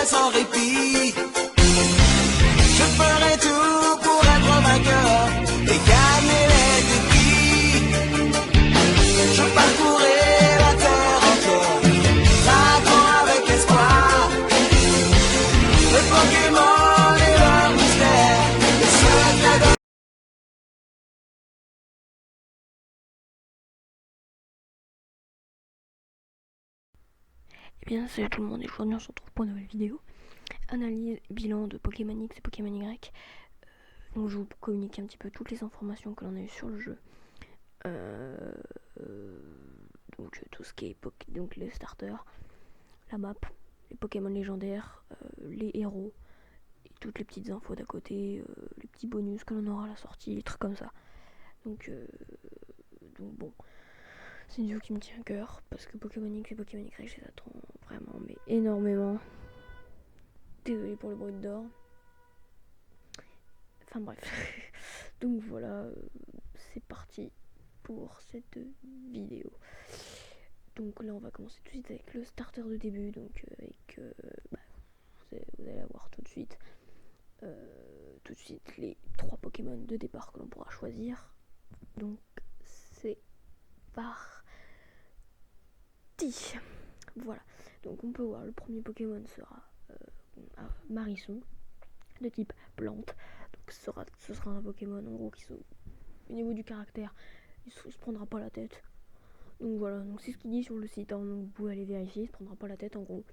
sans répit. Je ferai tout pour être vainqueur et gagner les défis. Je parcourrai la terre entière, vaincant avec espoir. Le Pokémon et leur mystère, le secret de... Eh bien salut tout le monde et aujourd'hui on se retrouve pour une nouvelle vidéo. Analyse, bilan de Pokémon X et Pokémon Y. Donc je vous communique un petit peu toutes les informations que l'on a eues sur le jeu. Donc tout ce qui est donc les starters, la map, les Pokémon légendaires, les héros, et toutes les petites infos d'à côté, les petits bonus que l'on aura à la sortie, les trucs comme ça. Donc bon, c'est une vidéo qui me tient à cœur parce que Pokémon X et Pokémon Y, je les attends vraiment, mais énormément. Désolé pour le bruit de dehors. Enfin bref. Donc voilà, c'est parti pour cette vidéo. Donc là, on va commencer tout de suite avec le starter de début. Donc avec, vous allez avoir tout de suite les 3 Pokémon de départ que l'on pourra choisir. Donc c'est parti. Voilà. Donc on peut voir le premier Pokémon sera Marisson de type plante. Donc ce sera un Pokémon en gros qui au niveau du caractère, il se prendra pas la tête. Donc voilà, donc c'est ce qu'il dit sur le site, hein, donc vous pouvez aller vérifier, il se prendra pas la tête en gros.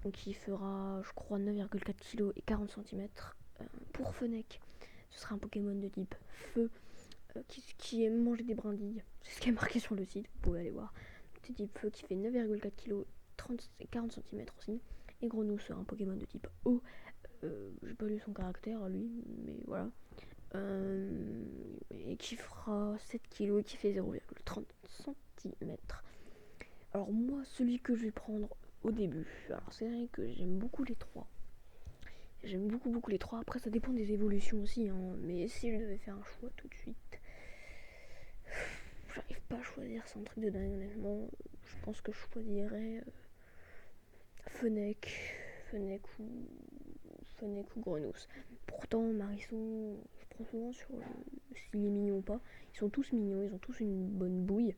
Donc il fera je crois 9,4 kg et 40 cm. Pour Fennec, ce sera un Pokémon de type feu qui aime manger des brindilles. C'est ce qui est marqué sur le site, vous pouvez aller voir. C'est type feu qui fait 9,4 kg et 40 cm aussi. Et Grenouille sera un Pokémon de type eau. J'ai pas lu son caractère lui, mais voilà. Et qui fera 7 kg et qui fait 0,30 cm. Alors moi, celui que je vais prendre au début, alors c'est vrai que j'aime beaucoup les 3. J'aime beaucoup les 3. Après ça dépend des évolutions aussi, hein. Mais si je devais faire un choix tout de suite, j'arrive pas à choisir, c'est un truc de dingue honnêtement. Je pense que je choisirais Fennec ou Grenouille. Pourtant Marisson, je prends souvent sur s'il est mignon ou pas. Ils sont tous mignons, ils ont tous une bonne bouille.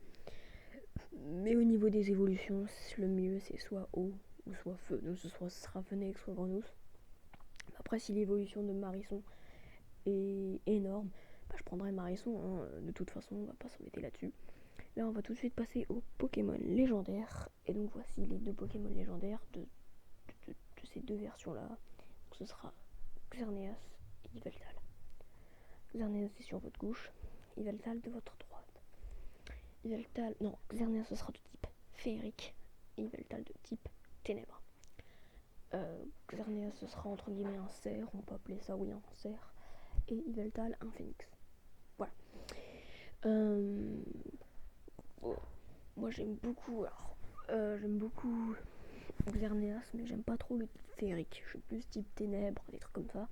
Mais au niveau des évolutions, le mieux c'est soit eau ou soit feu. Donc ce sera Fennec, soit Grenouille. Après si l'évolution de Marisson est énorme, je prendrai Marisson, hein. De toute façon on va pas s'embêter là-dessus. Là on va tout de suite passer aux Pokémon légendaires. Et donc voici les 2 Pokémon légendaires de ces 2 versions là. Donc ce sera Xerneas et Yveltal. Xerneas est sur votre gauche, Yveltal de votre droite. Xerneas ce sera de type féerique et Yveltal de type ténèbres. Xerneas ce sera entre guillemets un cerf, on peut appeler ça un cerf, et Yveltal un phénix. Voilà. Moi j'aime beaucoup Xerneas, mais j'aime pas trop le type féerique. Je suis plus type ténèbres, des trucs comme ça.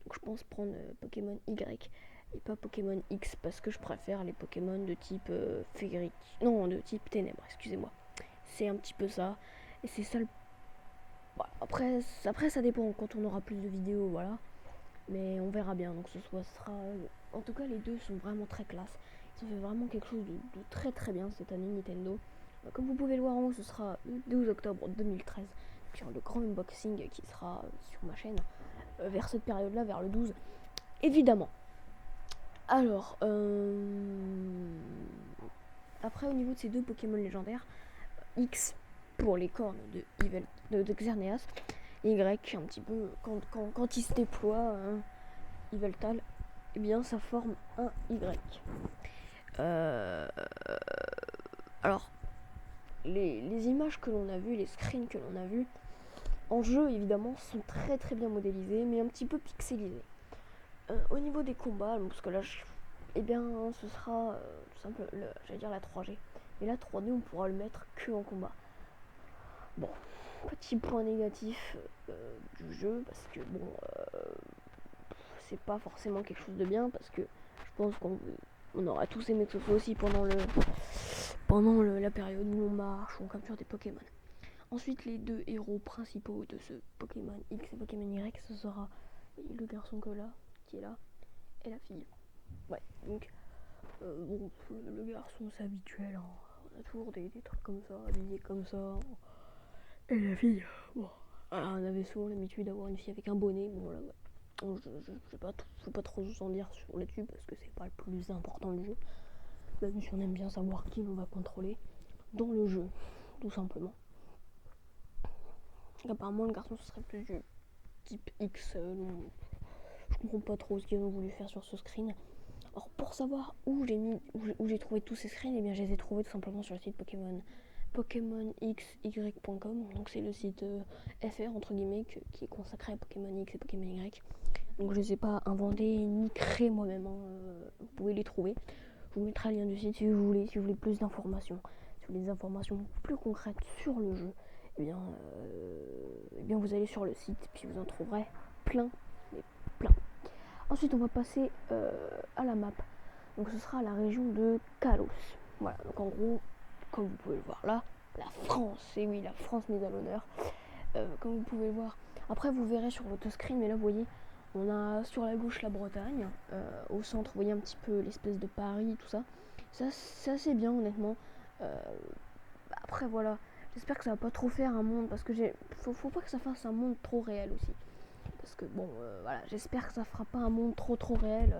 Donc je pense prendre Pokémon Y et pas Pokémon X parce que je préfère les Pokémon de type féerique. Non, de type ténèbres, excusez-moi. C'est un petit peu ça. Et c'est ça le... Bah, après ça dépend quand on aura plus de vidéos, voilà. Mais on verra bien. Donc ce sera... En tout cas les 2 sont vraiment très classe. Ils ont fait vraiment quelque chose de très très bien cette année Nintendo. Comme vous pouvez le voir en haut, ce sera le 12 octobre 2013. Puis le grand unboxing qui sera sur ma chaîne vers cette période-là, vers le 12. Évidemment. Alors, après au niveau de ces 2 Pokémon légendaires, X pour les cornes de Xerneas, Y un petit peu, quand il se déploie, Yveltal, eh bien ça forme un Y. Alors, les images que l'on a vues, les screens que l'on a vus, en jeu évidemment, sont très très bien modélisés, mais un petit peu pixelisés. Au niveau des combats, parce que là, ce sera tout simple, j'allais dire la 3G. Mais la 3D, on pourra le mettre que en combat. Bon, petit point négatif du jeu, parce que bon, c'est pas forcément quelque chose de bien, parce que je pense qu'on aura tous aimé que ce soit aussi pendant la période où on marche, où on capture des Pokémon. Ensuite, les deux héros principaux de ce Pokémon X et Pokémon Y, ce sera le garçon qui est là, et la fille. Ouais, donc, bon, le garçon c'est habituel, hein. On a toujours des trucs comme ça, habillés comme ça. Et la fille, bon, on avait souvent l'habitude d'avoir une fille avec un bonnet, bon voilà, ouais. Donc, je peux pas trop en dire sur là-dessus parce que c'est pas le plus important du jeu. Même si on aime bien savoir qui on va contrôler dans le jeu, tout simplement. Apparemment, le garçon ce serait plus du type X. Je comprends pas trop ce qu'ils ont voulu faire sur ce screen. Alors, pour savoir où j'ai trouvé tous ces screens, eh bien, je les ai trouvés tout simplement sur le site PokémonXY.com. Donc, c'est le site FR entre guillemets qui est consacré à Pokémon X et Pokémon Y. Donc, je les ai pas inventés ni créés moi-même. Vous pouvez les trouver. Je vous mettrai le lien du site si vous voulez plus d'informations, si vous voulez des informations plus concrètes sur le jeu. Eh bien, vous allez sur le site, puis vous en trouverez plein. Ensuite, on va passer à la map. Donc, ce sera la région de Kalos. Voilà, donc en gros, comme vous pouvez le voir là, la France. Et oui, la France mise à l'honneur. Comme vous pouvez le voir. Après, vous verrez sur votre screen, mais là, vous voyez, on a sur la gauche la Bretagne. Au centre, vous voyez un petit peu l'espèce de Paris, tout ça. Ça, c'est assez bien, honnêtement. Après, voilà. J'espère que ça va pas trop faire un monde, parce que faut pas que ça fasse un monde trop réel aussi. Parce que bon, voilà, j'espère que ça fera pas un monde trop réel,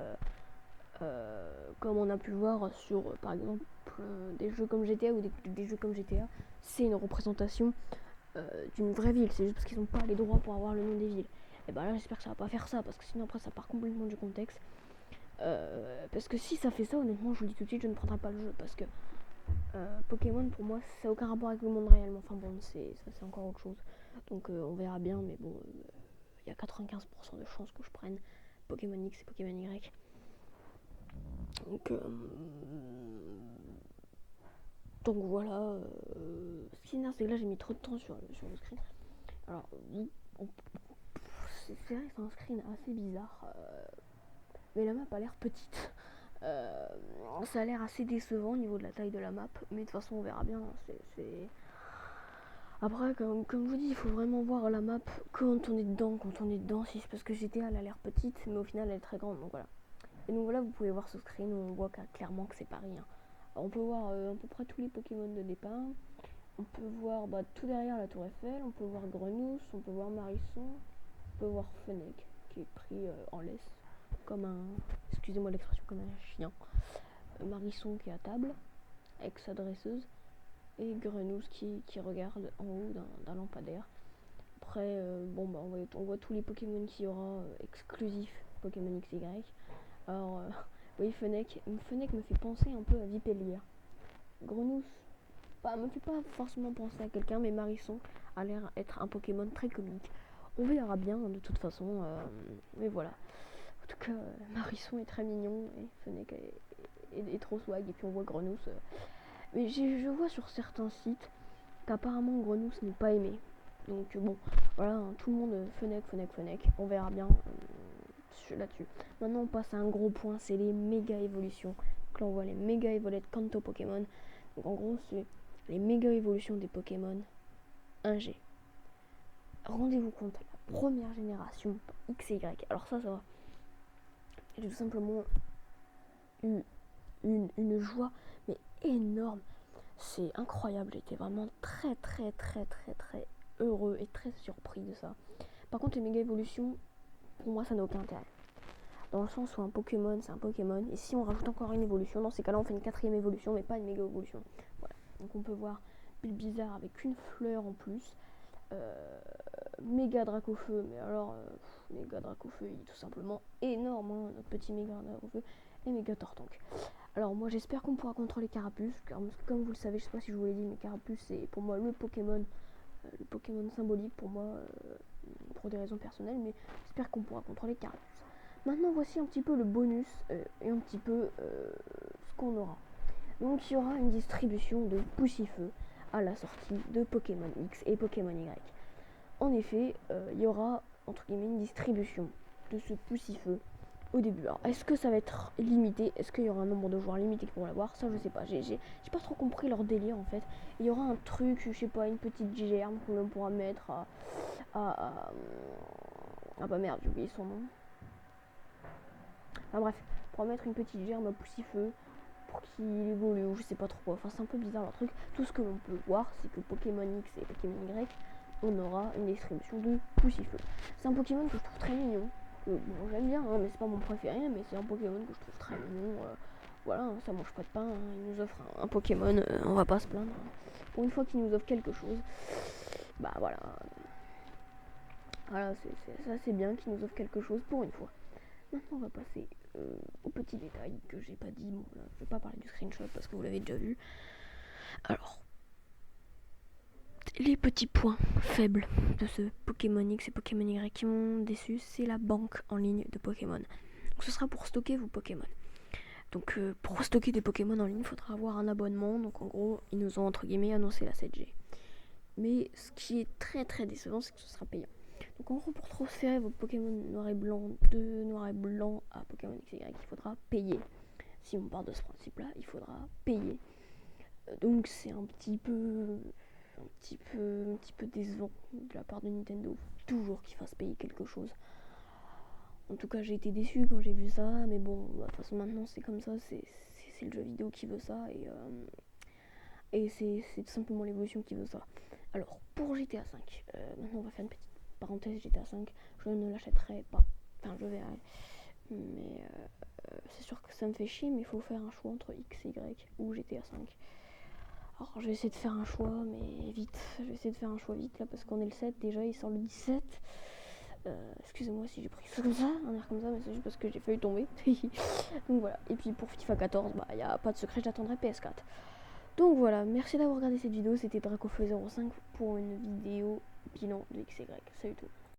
comme on a pu voir sur, par exemple, des jeux comme GTA ou des jeux comme GTA. C'est une représentation d'une vraie ville, c'est juste parce qu'ils n'ont pas les droits pour avoir le nom des villes. Et bah là, j'espère que ça va pas faire ça, parce que sinon après ça part complètement du contexte. Parce que si ça fait ça, honnêtement, je vous le dis tout de suite, je ne prendrai pas le jeu, parce que Pokémon pour moi ça n'a aucun rapport avec le monde réel. Enfin bon, c'est encore autre chose. Donc on verra bien, mais bon, il y a 95% de chances que je prenne Pokémon X et Pokémon Y. Donc voilà. Ce qui est énerve, c'est que là j'ai mis trop de temps sur le screen. Alors, c'est vrai que c'est un screen assez bizarre. Mais la map a l'air petite. Ça a l'air assez décevant au niveau de la taille de la map. Mais de toute façon, on verra bien. Après, comme je vous dis, il faut vraiment voir la map quand on est dedans. Si c'est parce que GTA elle a l'air petite, mais au final elle est très grande. Donc voilà. Et donc voilà, vous pouvez voir ce screen où on voit clairement que c'est Paris. On peut voir à peu près tous les Pokémon de départ. On peut voir tout derrière la Tour Eiffel. On peut voir Grenousse, on peut voir Marisson, on peut voir Fennec qui est pris en laisse comme un, excusez-moi l'expression, comme un chien. Marisson qui est à table avec sa dresseuse et Grenousse qui regarde en haut d'un lampadaire. Après, on voit tous les Pokémon qu'il y aura exclusifs Pokémon XY. Alors, oui, Fennec me fait penser un peu à Vipellier. Grenousse, me fait pas forcément penser à quelqu'un, mais Marisson a l'air être un Pokémon très comique. On verra bien de toute façon, mais voilà. En tout cas, Marisson est très mignon et Fennec est trop swag. Et puis on voit Grenousse. Mais je vois sur certains sites qu'apparemment Grenousse n'est pas aimé. Donc bon, voilà, tout le monde Fennec. On verra bien là-dessus. Maintenant on passe à un gros point, c'est les méga évolutions. Donc là on voit les méga évolettes Kanto Pokémon. Donc en gros c'est les méga évolutions des Pokémon 1G. Rendez-vous compte, la première génération X et Y. Alors ça va. J'ai tout simplement eu une joie mais énorme. C'est incroyable, j'étais vraiment très heureux et très surpris de ça. Par contre les méga évolutions, pour moi ça n'a aucun intérêt. Dans le sens où un Pokémon c'est un Pokémon, et si on rajoute encore une évolution, dans ces cas là on fait une 4ème évolution mais pas une méga évolution. Voilà. Donc on peut voir Bulbizarre avec une fleur en plus, méga Dracofeu, mais alors méga Dracofeu il est tout simplement énorme, hein, notre petit méga Dracofeu, et méga Tortank. Alors moi j'espère qu'on pourra contrôler Carapuce, car comme vous le savez, je sais pas si je vous l'ai dit, mais Carapuce c'est pour moi le Pokémon symbolique pour moi, pour des raisons personnelles, mais j'espère qu'on pourra contrôler Carapuce. Maintenant voici un petit peu le bonus et un petit peu ce qu'on aura. Donc il y aura une distribution de Poussifeu à la sortie de Pokémon X et Pokémon Y. En effet, il y aura entre guillemets une distribution de ce Poussifeu au début. Alors, est-ce que ça va être limité? Est-ce qu'il y aura un nombre de joueurs limité qui pourront l'avoir? Ça, je sais pas. J'ai pas trop compris leur délire en fait. Il y aura un truc, je sais pas, une petite germe qu'on pourra mettre ah bah merde, j'ai oublié son nom. Enfin bref, on pourra mettre une petite germe à Poussifeu pour qu'il évolue ou je sais pas trop quoi. Enfin, c'est un peu bizarre leur truc. Tout ce que l'on peut voir, c'est que Pokémon X et Pokémon Y, on aura une distribution de Poussifeu. C'est un Pokémon que je trouve très mignon. Bon, j'aime bien, hein, mais c'est pas mon préféré, mais c'est un Pokémon que je trouve très mignon. Voilà, hein, ça mange pas de pain, hein, il nous offre un Pokémon, on va pas se plaindre. Pour une fois qu'il nous offre quelque chose, bah voilà. Voilà, ça c'est bien qu'il nous offre quelque chose pour une fois. Maintenant on va passer aux petits détails que j'ai pas dit. Bon, là, je vais pas parler du screenshot parce que vous l'avez déjà vu. Alors, les petits points faibles de ce Pokémon X et Pokémon Y qui m'ont déçu, c'est la banque en ligne de Pokémon. Donc ce sera pour stocker vos Pokémon. Donc pour stocker des Pokémon en ligne, il faudra avoir un abonnement. Donc en gros, ils nous ont entre guillemets annoncé la 7G. Mais ce qui est très très décevant, c'est que ce sera payant. Donc en gros, pour transférer votre Pokémon noir et blanc de noir et blanc à Pokémon XY, il faudra payer. Si on part de ce principe-là, il faudra payer. Donc c'est un petit peu décevant de la part de Nintendo. Toujours qu'ils fassent payer quelque chose. En tout cas, j'ai été déçue quand j'ai vu ça, mais bon, de toute façon maintenant c'est comme ça, c'est le jeu vidéo qui veut ça et c'est tout simplement l'évolution qui veut ça. Alors pour GTA 5, maintenant on va faire une petite parenthèse. GTA 5, je ne l'achèterai pas, enfin je verrai, mais c'est sûr que ça me fait chier, mais il faut faire un choix entre X et Y ou GTA 5. Alors je vais essayer de faire un choix, mais vite, je vais essayer de faire un choix vite là parce qu'on est le 7, déjà il sort le 17. Excusez-moi si j'ai pris ça comme ça, un air comme ça, mais c'est juste parce que j'ai failli tomber. Donc voilà, et puis pour FIFA 14, bah il n'y a pas de secret, j'attendrai PS4. Donc voilà, merci d'avoir regardé cette vidéo, c'était Dracofeu05 pour une vidéo bilan de XY. Salut tout le monde.